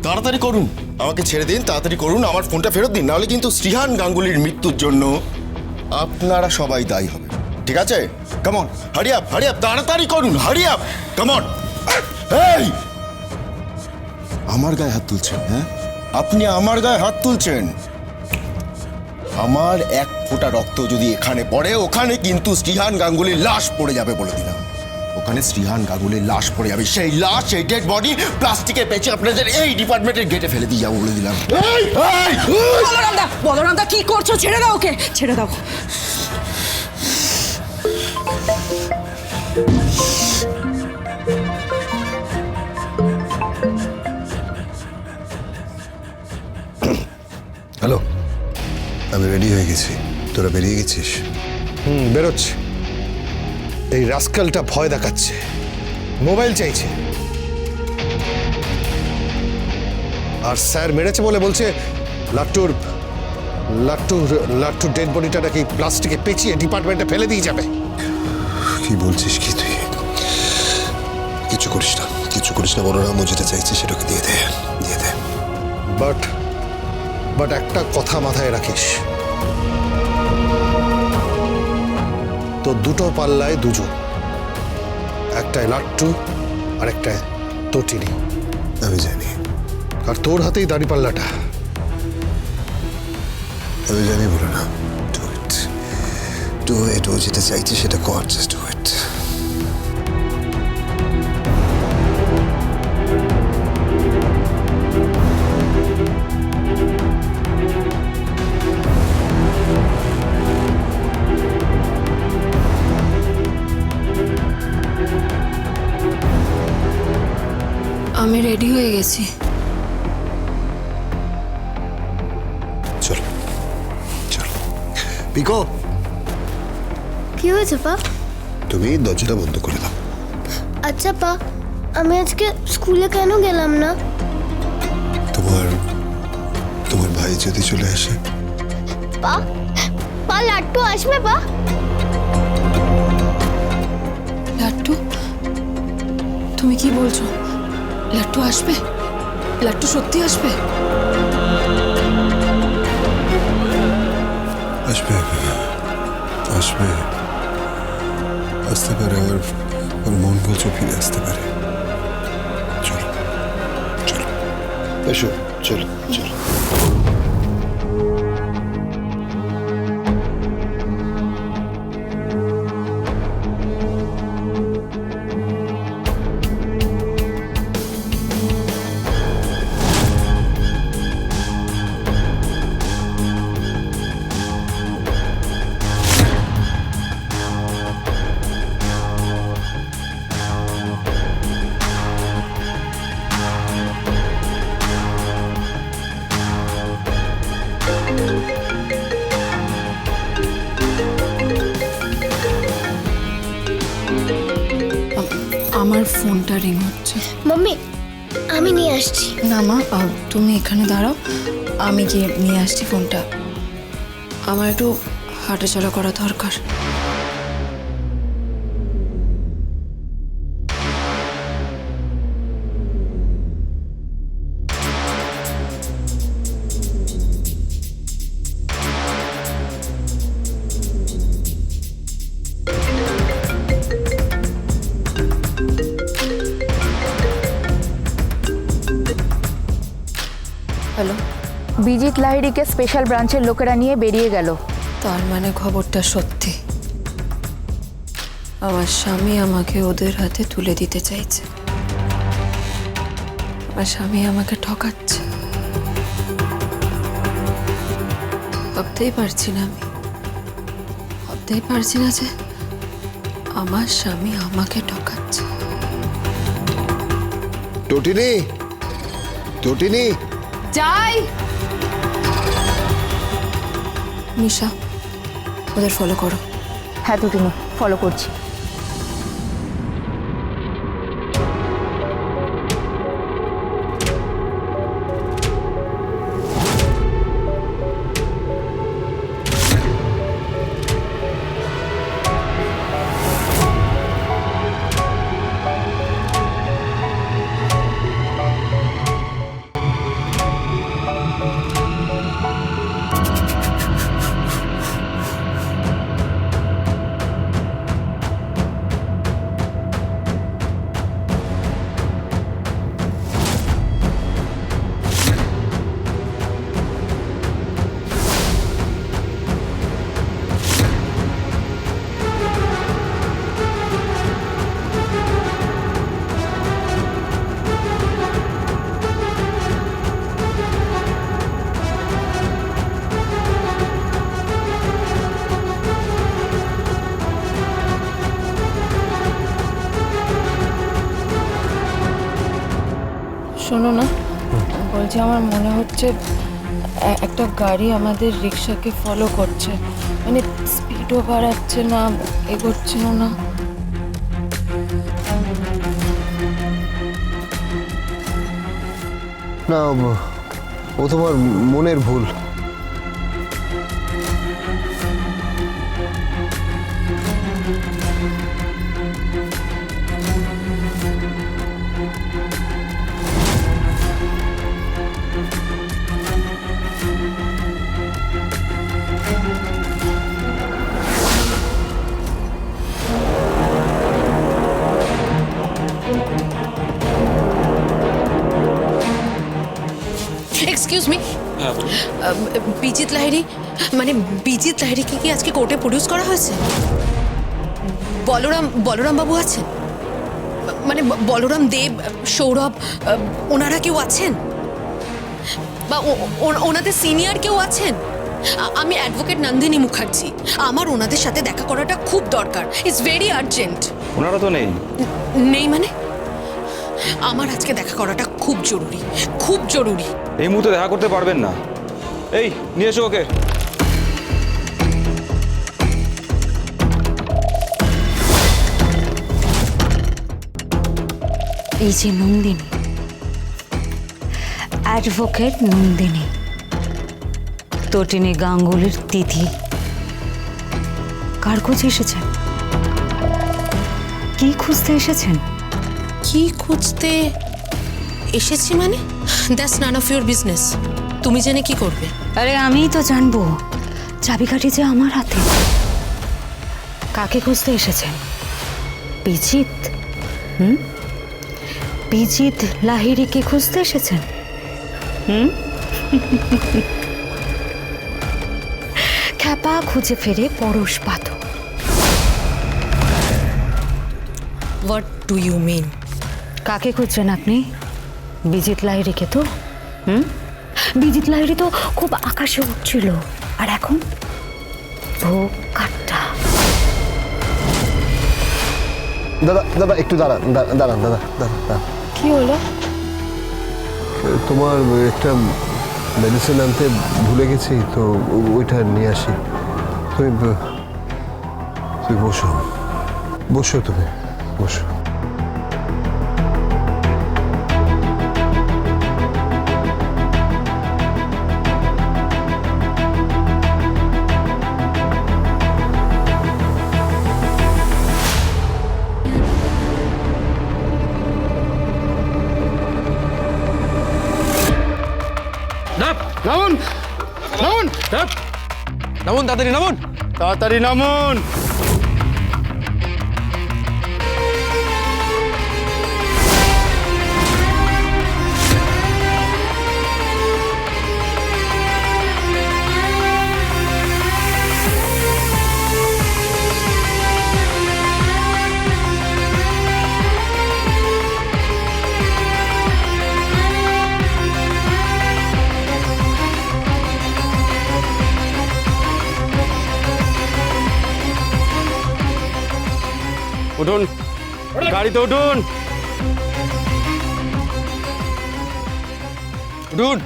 তাড়াতাড়ি করুন, আমাকে ছেড়ে দিন, তাড়াতাড়ি করুন, আমার ফোনটা ফেরত দিন, নাহলে কিন্তু শ্রীহান গাঙ্গুলির মৃত্যুর জন্য আপনারা সবাই দায়ী হবে। ঠিক আছে? কাম অন, হারি আপ, তাড়াতাড়ি করুন, হারি আপ, কাম অন। এই আমার গায়ে হাত তুলছেন? হ্যাঁ, আপনি আমার গায়ে হাত তুলছেন? আমার এক ফোঁটা রক্ত যদি এখানে পড়ে, ওখানে কিন্তু শ্রীহান গাঙ্গুলির লাশ পড়ে যাবে বলে দিলাম। ওখানে শ্রীহান গাঙ্গুলির লাশ পড়ে যাবে, সেই লাশ, সেই ডেড বডি প্লাস্টিকে পেঁচে আপনাদের এই ডিপার্টমেন্টের গেটে ফেলে দিয়ে যাবো বলে দিলাম। বলরামদা কি করছো? ছেড়ে দাও ওকে, ছেড়ে দাও। হ্যালো, আমি রেডি হয়ে গেছি, তোরা বেরিয়ে গেছিস? বেরোচ্ছে। এই রাস্কালটা ভয় দেখাচ্ছে, মোবাইল চাইছে, আর স্যার মেরেছে বলে বলছে লাট্টুর ডেড বডিটা নাকি প্লাস্টিকে পেঁচিয়ে ডিপার্টমেন্টে ফেলে দিয়ে যাবে। কি বলছিস কি তুই? কিছু করিস না, কিছু করিস না, বলরাম যেটা চাইছে সেটাকে দিয়ে দে, দিয়ে দে। বাট একটা কথা মাথায় রাখিস, তো দুটো পাল্লায় দুজন, একটায় লাট্টু আর একটায় তটিনী। আমি জানি, আর তোর হাতেই দাড়িপাল্লাটা। আমি জানি বলে না, ডু ইট, ডু ইট, ও যেটা চাইছে সেটা কর, জাস্ট ডু ইট। আমি রেডি হয়ে গেছি। চল চল। পিকো, কি হয়েছে পা? তুমি দরজাটা বন্ধ করে দাও। আচ্ছা পা, আমি আজকে স্কুলে কেন গেলাম না? তোমার ভাই যদি চলে আসে? পা, পা লাট্টু আসবে পা? লাট্টু, তুমি কি বলছো? লাট্টু আসবে? লাট্টু সত্যি আসবে? আসবে, আসবে, আসতে পারে, ওর মন বলছে ফিরে আসতে পারে। চলো চলো, এসো, চলো চলো। আমার ফোনটা রিং হচ্ছে। মাম্মি, আমি নিয়ে আসছি। না মা, তুমি এখানে দাঁড়াও, আমি গিয়ে নিয়ে আসছি ফোনটা। আমার একটু হাঁটাচলা করা দরকার। হ্যালো, বিজিত লাহিড়িকে স্পেশাল ব্রাঞ্চের লোকেরা নিয়ে বেরিয়ে গেল। তার মানে খবরটা সত্যি? আমার স্বামী আমাকে ওদের হাতে তুলে দিতে চাইছে, আমার স্বামী আমাকে ঠকাচ্ছে। ভাবতেই পারছি না, আমি ভাবতেই পারছি না যে আমার স্বামী আমাকে ঠকাচ্ছে। তটিনী, তটিনী, যাই। নিশা, ওদের ফলো করো। হ্যাঁ টুটিনি, ফলো করছি। বলছি আমার মনে হচ্ছে একটা গাড়ি আমাদের রিক্সাকে ফলো করছে, মানে স্পিডও বাড়াচ্ছে না, এগোচ্ছেও না। না, ও তোমার মনের ভুল। এক্সকিউজ মি, বিজিত লাহিড়ী, মানে বিজিত লাহিড়ীকে কি আজকে কোর্টে প্রডিউস করা হয়েছে? বলরাম বাবু আছেন? মানে বলরাম দেব, সৌরভ, ওনারা কেউ আছেন? বা ওনাদের সিনিয়র কেউ আছেন? আমি অ্যাডভোকেট নন্দিনী মুখার্জি, আমার ওনাদের সাথে দেখা করাটা খুব দরকার। It's very urgent. ওনারা তো নেই। নেই মানে? আমার আজকে দেখা করাটা খুব জরুরি, খুব জরুরি। এই মুহূর্তে দেখা করতে পারবেন না। এই নিয়ে এসো ওকে। এই যে নন্দিনী, অ্যাডভোকেট নন্দিনী, তটিনী গাঙ্গুলির দিদি। কার খোঁজে এসেছেন? কি খুঁজতে এসেছেন? কি খুঁজতে এসেছি মানে? That's none of your business. তুমি জেনে কি করবে? আরে আমিই তো জানবো, চাবিকাঠি যে আমার হাতে। কাকে খুঁজতে এসেছেন? বিজিত? বিজিত লাহিড়ীকে খুঁজতে এসেছেন? খ্যাপা খুঁজে ফেরে পরশ পাথর। What do you mean? কাকে খুঁজছেন আপনি? বিজিত লাহিড়ীকে তো। বিজিত লাহিড়ী তো খুব আকাশে উঠছিল, আর এখন ভোগ কাটটা। দাদা দাদা একটু দাঁড়ান, দাঁড়ান দাদা, দাঁড়ান। কি হলো? তোমার একটা মেডিসিন আনতে ভুলে গেছি তো, ওইটা নিয়ে আসি। তুমি বসো, বসো, তুমি বসো। নামুন, নামুন, নামুন, তাড়াতাড়ি নামুন। তাড়াতাড়ি নামুন। উঠুন, গাড়িতে উঠুন, উঠুন।